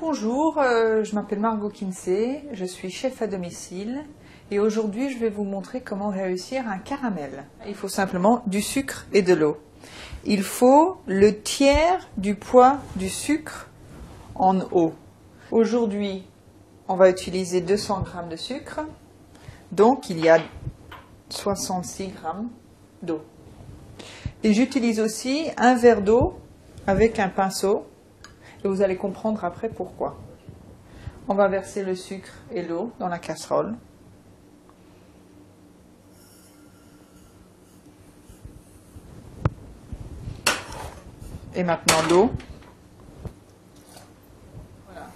Bonjour, je m'appelle Margot Kinsey, je suis chef à domicile et aujourd'hui je vais vous montrer comment réussir un caramel. Il faut simplement du sucre et de l'eau. Il faut le tiers du poids du sucre en eau. Aujourd'hui, on va utiliser 200 g de sucre, donc il y a 66 g d'eau. Et j'utilise aussi un verre d'eau avec un pinceau. Et vous allez comprendre après pourquoi. On va verser le sucre et l'eau dans la casserole. Et maintenant l'eau. Voilà.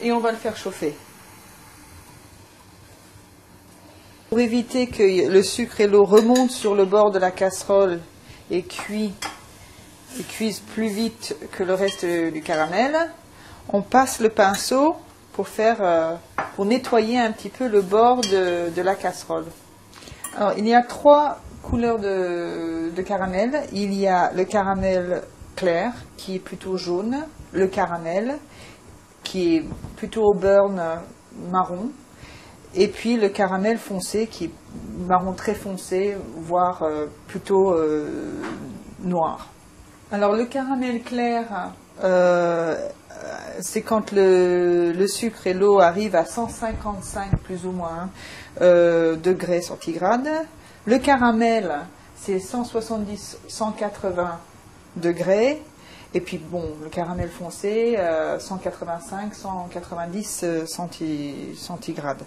Et on va le faire chauffer. Pour éviter que le sucre et l'eau remontent sur le bord de la casserole et cuisent plus vite que le reste du caramel, on passe le pinceau pour nettoyer un petit peu le bord de la casserole. Alors, il y a 3 couleurs de caramel. Il y a le caramel clair qui est plutôt jaune, le caramel qui est plutôt au burn marron, et puis le caramel foncé qui est marron très foncé, voire plutôt noir. Alors le caramel clair, c'est quand le sucre et l'eau arrivent à 155 plus ou moins degrés centigrades. Le caramel, c'est 170-180 degrés. Et puis bon, le caramel foncé, 185-190 centigrades.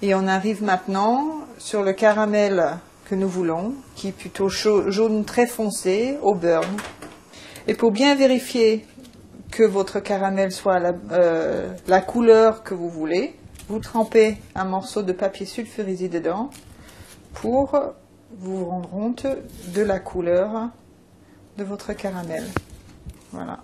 Et on arrive maintenant sur le caramel que nous voulons, qui est plutôt jaune très foncé, au burn. Et pour bien vérifier que votre caramel soit la couleur que vous voulez, vous trempez un morceau de papier sulfurisé dedans pour vous rendre compte de la couleur de votre caramel. Voilà.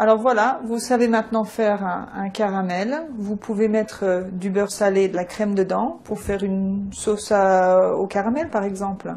Alors voilà, vous savez maintenant faire un caramel. Vous pouvez mettre du beurre salé et de la crème dedans pour faire une sauce au caramel par exemple.